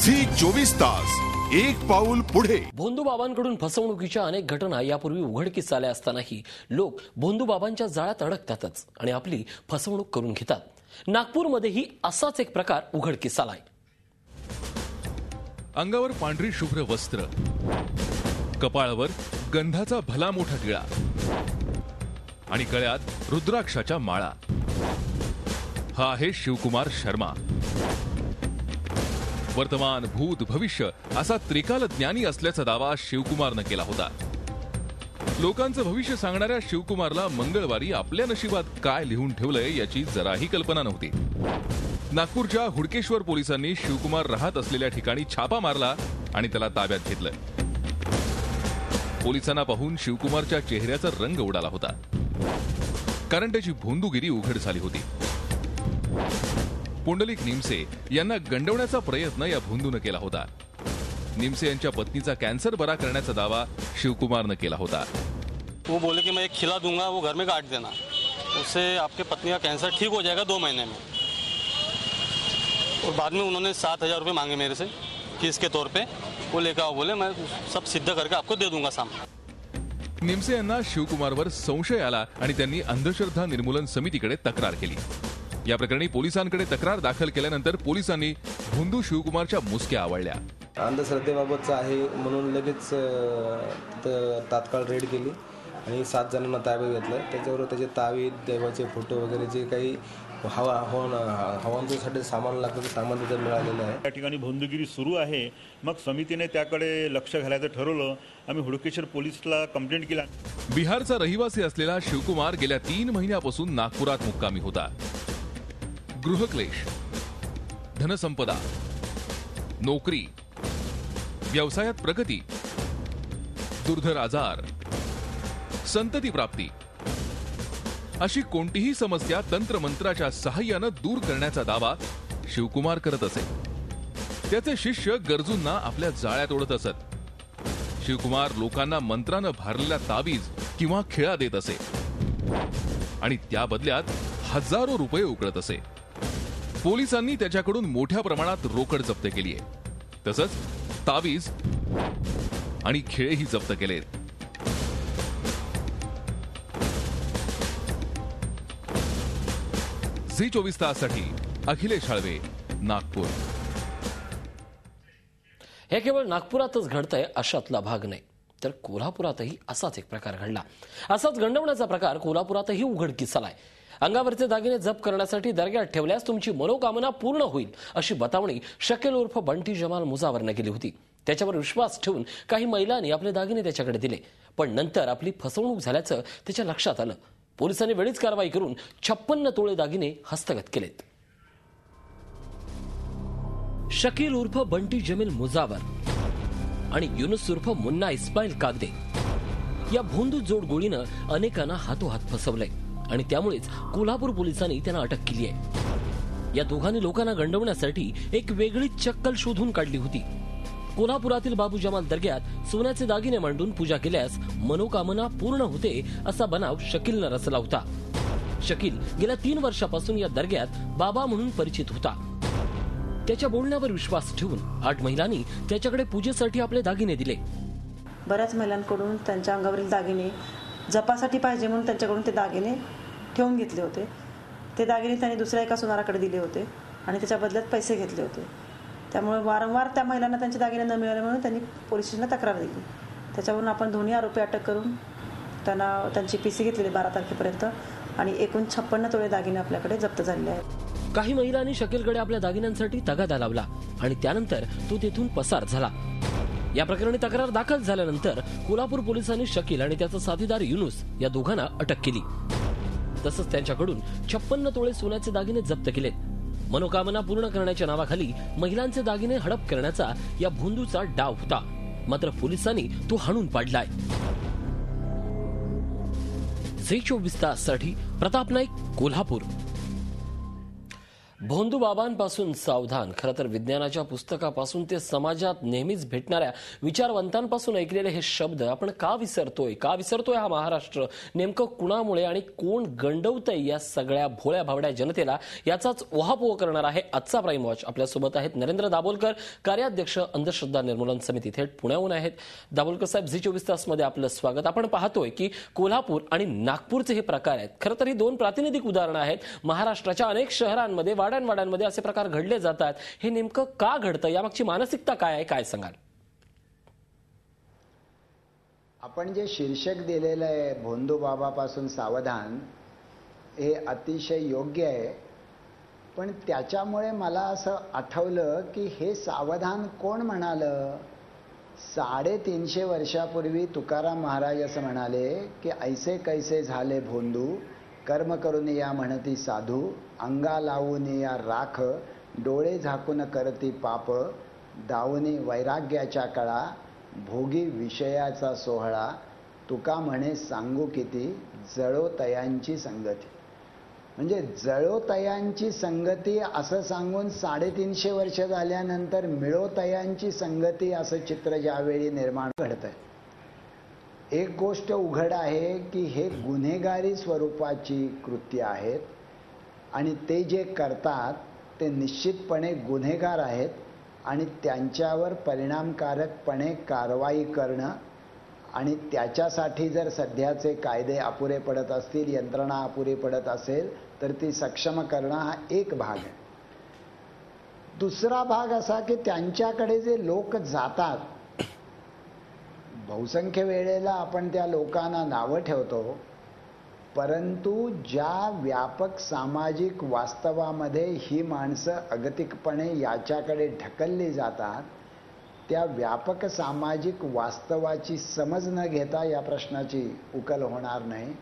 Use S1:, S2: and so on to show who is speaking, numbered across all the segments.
S1: Zee 24 तास एक पाऊल पुढे।
S2: भोंदूबाबांकडून फसवणुकीच्या अनेक घटना यापूर्वी उघडकीस आल्या असतानाही लोक भोंदूबाबांच्या जाळ्यात अडकतातच आणि आपली फसवणूक करून घेतात। नागपूरमध्येही असाच एक प्रकार उघडकीस आलाय।
S3: अंगावर पांढरी शुभ्र वस्त्र, कपाळावर गंधाचा भला मोठा टिळा आणि गळ्यात रुद्राक्षाच्या माळा। हा आहे शिवकुमार शर्मा। वर्तमान भूत भविष्य असा त्रिकाल ज्ञानी असल्याचा दावा शिवकुमारनं केला होता। लोकांचं भविष्य सांगणाऱ्या शिवकुमारला मंगळवारी आपल्या नशिबात काय लिहून ठेवलंय याची जराही कल्पना नव्हती। नागपूरच्या हुडकेश्वर पोलिसांनी शिवकुमार राहत असलेल्या ठिकाणी छापा मारला आणि त्याला ताब्यात घेतलं। पोलिसांना पाहून शिवकुमारच्या चेहऱ्याचा रंग उडाला होता, कारण त्याची भोंदूगिरी उघड झाली होती। पुंडलिक निमसे यांना गंडवण्याचा प्रयत्न या भोंदूने केला होता। निमसे यांच्या पत्नीचा कॅन्सर बरा करण्याचा दावा शिवकुमारने केला होता।
S4: वो बोले कि मैं एक खिला दूंगा, वो घर में काट देना, उससे आपके पत्नी का कैंसर ठीक हो जाएगा 2 महीने में। और बाद में उन्होंने 7,000 रुपये मांगे मेरे से फीस के तौर पे। वो लेकर आओ, बोले मैं सब सिद्ध करके आपको दे दूंगा सामान।
S3: निमसे यांना शिवकुमारवर संशय आला आणि त्यांनी अंधश्रद्धा निर्मूलन समितीकडे तक्रार केली। या प्रकरणी पोलिसांकडे तक्रार दाखल केल्यानंतर पोलिसांनी भोंदू शिवकुमारच्या मुसक्या आवळल्या।
S5: अंधश्रद्धेबाबतचं आहे म्हणून लगेच तात्काळ रेड केली आणि 7 जणांना ताब्यात घेतलं। त्याच्यावर त्याचे तावीज, देवाचे फोटो वगैरे जे काही हवांसाठी सामान लागतं ते सामान तिथे मिळालेलं आहे।
S6: या ठिकाणी भोंदूगिरी सुरू आहे। मग समितीने त्याकडे लक्ष घालायचं ठरवलं। आम्ही हुडकेश्वर पोलिसला कंप्लेंट केला।
S3: बिहारचा रहिवासी असलेला शिवकुमार गेल्या 3 महिन्यापासून नागपुरात मुक्कामी होता। गृहक्लेश, धनसंपदा, नोकरी, व्यवसायात प्रगती, दुर्धर आजार, संतती प्राप्ती अशी कोणतीही समस्या तंत्रमंत्राच्या सहाय्याने दूर करण्याचा दावा शिवकुमार करत असे। त्याचे शिष्य गरजूंना आपल्या जाळ्यात ओढत असत। शिवकुमार लोकांना मंत्रानं भारलेला ताबीज किंवा खिळा देत असे आणि त्या बदल्यात हजारो रुपये उकळत असे। पोलिसांनी त्याच्याकडून मोठ्या प्रमाणात रोकड जप्त केली आहे, तसंच ताबीज आणि खिळेही जप्त केलेत। झी 24 ताससाठी अखिलेश हळवे, नागपूर।
S2: हे केवळ नागपुरातच घडतंय अशातला भाग नाही, तर कोल्हापुरातही असाच एक प्रकार घडला। असाच गंडवण्याचा प्रकार कोल्हापुरातही उघडकीस आलाय। अंगावरचे दागिने जप्त करण्यासाठी दर्ग्यात ठेवल्यास तुमची मनोकामना पूर्ण होईल अशी बतावणी शकील उर्फ बंटी जमाल मुजावरने केली होती। त्याच्यावर विश्वास ठेवून काही महिलांनी आपले दागिने त्याच्याकडे दिले, पण नंतर आपली फसवणूक झाल्याचं त्याच्या लक्षात आलं। पोलिसांनी वेळीच कारवाई करून 56 तोळे दागिने हस्तगत केलेत। शकील उर्फ बंटी जमील मुजावर आणि युनुस उर्फ मुन्ना इस्माईल कागदे या भोंदू जोडगोळीनं अनेकांना हातोहात फसवलंय आणि त्यामुळेच कोल्हापूर पोलिसांनी त्यांना अटक केली आहे। या दोघांनी लोकांना गंडवण्यासाठी एक वेगळी चक्कल शोधून काढली होती। कोल्हापुरातील बाबू जमाल दर्ग्यात सोन्याचे दागिने मांडून पूजा केल्यास मनोकामना पूर्ण होते असा बनाव शकीलनं रचला होता। शकील गेल्या 3 वर्षापासून या दर्ग्यात बाबा म्हणून परिचित होता। त्याच्या बोलण्यावर विश्वास ठेवून 8 महिलांनी त्याच्याकडे पूजेसाठी आपले दागिने दिले।
S7: बऱ्याच महिलांकडून त्यांच्या अंगावरील दागिने जपासाठी पाहिजे म्हणून त्यांच्याकडून ते दागिने ठेवून घेतले होते। ते दागिने त्यांनी दुसऱ्या एका सोनाराकडे दिले होते आणि त्याच्या बदल्यात पैसे घेतले होते। त्यामुळे वारंवार त्या महिलांना त्यांचे दागिने न मिळाले म्हणून त्यांनी पोलीस स्टेशनला तक्रार दिली। त्याच्यावरून आपण दोन्ही आरोपी अटक करून त्यांना त्यांची पीसी घेतलेली 12 तारखेपर्यंत आणि एकूण 56 तोळे दागिने आपल्याकडे जप्त झालेले आहेत।
S2: काही महिलांनी शकीलकडे आपल्या दागिन्यांसाठी तगादा लावला आणि त्यानंतर तो तेथून पसार झाला। या प्रकरणी तक्रार दाखल झाल्यानंतर कोल्हापूर पोलिसांनी शकील आणि त्याचा साथीदार युनुस या दोघांना अटक केली। तसंच त्यांच्याकडून 56 तोळे सोन्याचे दागिने जप्त केलेत। मनोकामना पूर्ण करण्याच्या नावाखाली महिलांचे दागिने हडप करण्याचा या भोंदूचा डाव होता, मात्र पोलिसांनी तो हाणून पाडलाय। झी 24 ताससाठी प्रताप नाईक, कोल्हापूर। भोंदूबाबांपासून सावधान. खरं तर विज्ञानाच्या पुस्तकापासून ते समाजात नेहमीच भेटणाऱ्या विचारवंतांपासून ऐकलेले हे शब्द आपण का विसरतोय हा महाराष्ट्र? नेमकं कुणामुळे आणि कोण गंडवतंय या सगळ्या भोळ्या भावड्या जनतेला? याचाच उहापोह करणार आहे आजचा प्राईम वॉच. आपल्यासोबत आहेत नरेंद्र दाभोलकर, कार्याध्यक्ष अंधश्रद्धा निर्मूलन समिती, थेट पुण्याहून आहेत. दाभोलकर साहेब, झी 24 तासमध्ये आपलं स्वागत. आपण पाहतोय की कोल्हापूर आणि नागपूरचे हे प्रकार आहेत. खरं तर ही दोन प्रातिनिधिक उदाहरणं आहेत. महाराष्ट्राच्या अनेक शहरांमध्ये वाड्यांमध्ये असे प्रकार घडले जातात. हे नेमकं का घडतं? यामागची मानसिकता काय आहे, काय सांगाल?
S8: आपण जे शीर्षक दिलेलं आहे भोंदूबाबापासून सावधान, हे अतिशय योग्य आहे. पण त्याच्यामुळे मला असं आठवलं की हे सावधान कोण म्हणालं? 350 वर्षापूर्वी तुकाराम महाराज असं म्हणाले की ऐसे कैसे झाले भोंदू, कर्म करून या म्हणती साधू, अंगा लावून या राख, डोळे झाकून करती पाप, दावणी वैराग्याच्या कळा, भोगी विषयाचा सोहळा, तुका म्हणे सांगू किती, जळो तयांची संगती. म्हणजे जळो तयांची संगती असं सांगून 350 वर्ष झाल्यानंतर मिळो तयांची संगती असं चित्र ज्यावेळी निर्माण घडतंय. एक गोष्ट उघड आहे की हे गुन्हेगारी स्वरूपाची कृत्य आहेत आणि ते जे करतात ते निश्चितपणे गुन्हेगार आहेत आणि त्यांच्यावर परिणामकारकपणे कारवाई करणं आणि त्याच्यासाठी जर सध्याचे कायदे अपुरे पडत असतील, यंत्रणा अपुरी पडत असेल तर ती सक्षम करणं हा एक भाग आहे. दुसरा भाग असा की त्यांच्याकडे जे लोक जातात, बहुसंख्य वेळेला आपण त्या लोकांना नावं ठेवतो, परंतु ज्या व्यापक सामाजिक वास्तवामध्ये ही माणसं अगतिकपणे याच्याकडे ढकलली जातात, त्या व्यापक सामाजिक वास्तवाची समज न घेता या प्रश्नाची उकल होणार नाही.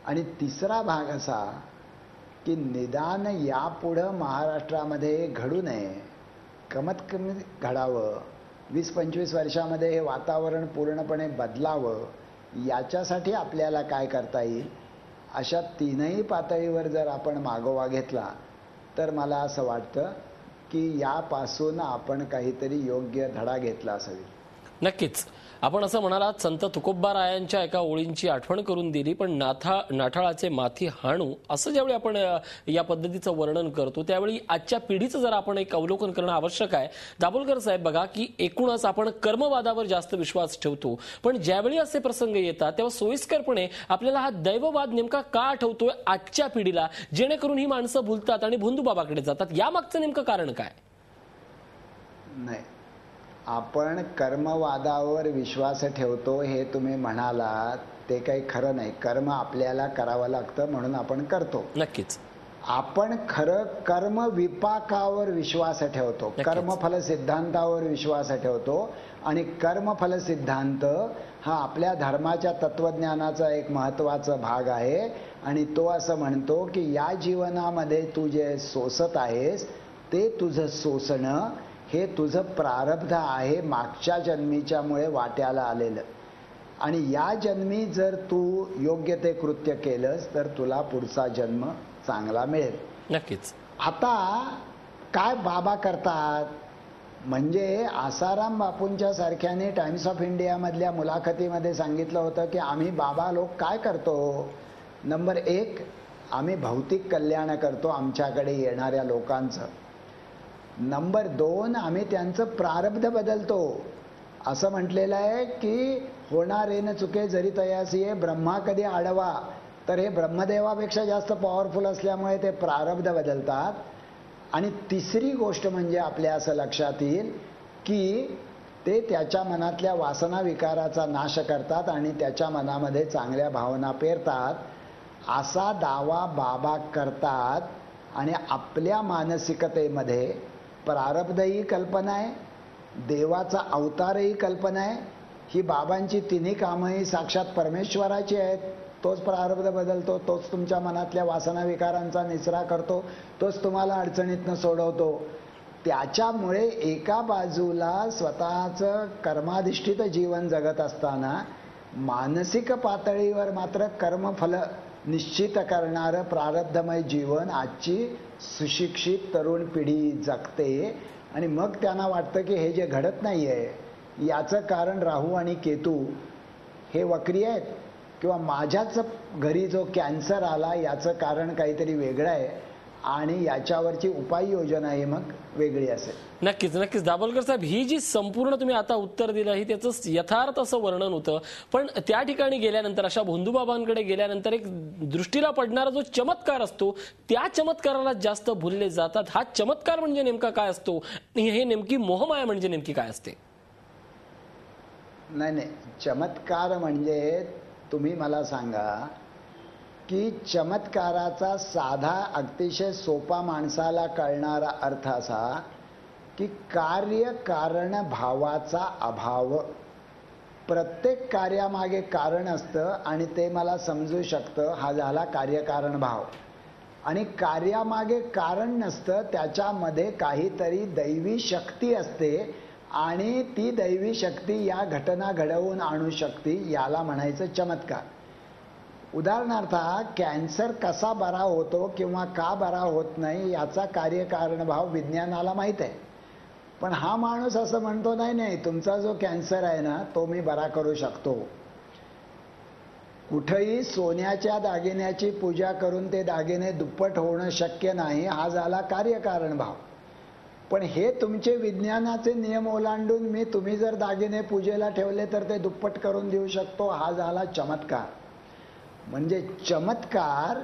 S8: आणि तिसरा भाग असा की निदान यापुढं महाराष्ट्रामध्ये घडू नये, कमीत कमी घडावं, 20-25 वर्षामध्ये हे वातावरण पूर्णपणे बदलावं, याच्यासाठी आपल्याला काय करता येईल, अशा तीनही पातळीवर जर आपण मागोवा घेतला तर मला असं वाटतं की यापासून आपण काहीतरी योग्य धडा घेतला असावी.
S2: नक्कीच. आपण असं म्हणालात, संत तुकोबारायांच्या एका ओळींची आठवण करून दिली. पण नाठाळाचे माथी हाणू असं ज्यावेळी आपण या पद्धतीचं वर्णन करतो त्यावेळी आजच्या पिढीचं जर आपण एक अवलोकन करणं आवश्यक आहे. दाभोलकर साहेब, बघा की एकूणच आपण कर्मवादावर जास्त विश्वास ठेवतो, पण ज्यावेळी असे प्रसंग येतात तेव्हा सोयीस्करपणे आपल्याला हा दैववाद नेमका का आठवतोय आजच्या पिढीला, जेणेकरून ही माणसं भुलतात आणि भोंदूबाबाकडे जातात? यामागचं नेमकं कारण काय?
S8: नाही, आपण कर्मवादावर विश्वास ठेवतो हे तुम्ही म्हणालात ते काही खरं नाही. कर्म आपल्याला करावं लागतं म्हणून आपण करतो.
S2: नक्कीच.
S8: आपण खरं कर्म विपाकावर विश्वास ठेवतो, कर्मफल सिद्धांतावर विश्वास ठेवतो. आणि कर्मफल सिद्धांत हा आपल्या धर्माच्या तत्वज्ञानाचा एक महत्त्वाचा भाग आहे. आणि तो असं म्हणतो की या जीवनामध्ये तू जे सोसत आहेस ते तुझं सोसणं हे तुझं प्रारब्ध आहे, मागच्या जन्मीच्यामुळे वाट्याला आलेलं. आणि या जन्मी जर तू योग्य ते कृत्य केलंस तर तुला पुढचा जन्म चांगला मिळेल.
S2: नक्कीच.
S8: आता काय बाबा करतात म्हणजे आसाराम बापूंच्या सारख्याने टाइम्स ऑफ इंडिया मधल्या मुलाखतीमध्ये सांगितलं होतं की आम्ही बाबा लोक काय करतो, नंबर 1 आम्ही भौतिक कल्याण करतो आमच्याकडे येणाऱ्या लोकांचं. नंबर 2 आम्ही त्यांचं प्रारब्ध बदलतो. असं म्हटलेलं आहे की होणारे न चुके जरी तयासी आहे, ब्रह्मा कधी आडवा. तर हे ब्रह्मदेवापेक्षा जास्त पॉवरफुल असल्यामुळे ते प्रारब्ध बदलतात. आणि तिसरी गोष्ट म्हणजे आपल्या असं लक्षात येईल की ते त्याच्या मनातल्या वासना विकाराचा नाश करतात आणि त्याच्या मनामध्ये चांगल्या भावना पेरतात, असा दावा बाबा करतात. आणि आपल्या मानसिकतेमध्ये प्रारब्ध ही कल्पना आहे, देवाचा अवतारही कल्पना आहे. ही बाबांची तिन्ही कामंही साक्षात परमेश्वराची आहेत. तोच प्रारब्ध बदलतो, तोच तुमच्या मनातल्या वासना विकारांचा निचरा करतो, तोच तुम्हाला अडचणीतनं सोडवतो. त्याच्यामुळे एका बाजूला स्वतःचं कर्माधिष्ठित जीवन जगत असताना मानसिक पातळीवर मात्र कर्मफल निश्चित करणारं प्रारब्धमय जीवन आजची सुशिक्षित तरुण पिढी जगते आणि मग त्यांना वाटतं की हे जे घडत नाही आहे याचं कारण राहू आणि केतू हे वक्री आहेत किंवा माझ्याच घरी जो कॅन्सर आला याचं कारण काहीतरी वेगळं आहे आणि याच्यावरची उपाययोजना ही मग वेगळी असेल.
S2: नक्कीच नक्कीच दाभोलकर साहेब, ही जी संपूर्ण तुम्ही आता उत्तर दिलं ही त्याचं यथार्थ असं वर्णन होतं. पण त्या ठिकाणी गेल्यानंतर, अशा भोंदूबाबांकडे गेल्यानंतर एक दृष्टीला पडणारा जो चमत्कार असतो त्या चमत्काराला जास्त भुलले जातात. हा चमत्कार म्हणजे नेमका काय असतो, हे नेमकी मोहमाया म्हणजे नेमकी काय असते?
S8: नाही, चमत्कार म्हणजे तुम्ही मला सांगा की चमत्काराचा साधा अतिशय सोपा माणसाला कळणारा अर्थ असा की कार्य कारण भावाचा अभाव. प्रत्येक कार्यामागे कारण असतं आणि ते मला समजू शकतं, हा झाला कार्यकारण भाव. आणि कार्यामागे कारण नसतं, त्याच्यामध्ये काहीतरी दैवी शक्ती असते आणि ती दैवी शक्ती या घटना घडवून आणू शकते, याला म्हणायचं चमत्कार. उदाहरणार्थ कॅन्सर कसा बरा होतो किंवा का बरा होत नाही याचा कार्यकारण भाव विज्ञानाला माहीत आहे. पण हा माणूस असं म्हणतो नाही तुमचा जो कॅन्सर आहे ना तो मी बरा करू शकतो. कुठेही सोन्याच्या दागिन्याची पूजा करून ते दागिने दुप्पट होणं शक्य नाही, हा झाला कार्यकारण भाव. पण हे तुमचे विज्ञानाचे नियम ओलांडून तुम्ही जर दागिने पूजेला ठेवले तर ते दुप्पट करून देऊ शकतो, हा झाला चमत्कार. म्हणजे चमत्कार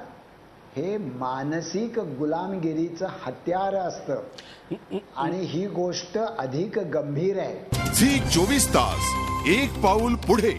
S8: हे मानसिक गुलामगिरीचं हत्यार असतं आणि ही गोष्ट अधिक गंभीर आहे.
S1: झी 24 तास, एक पाऊल पुढे.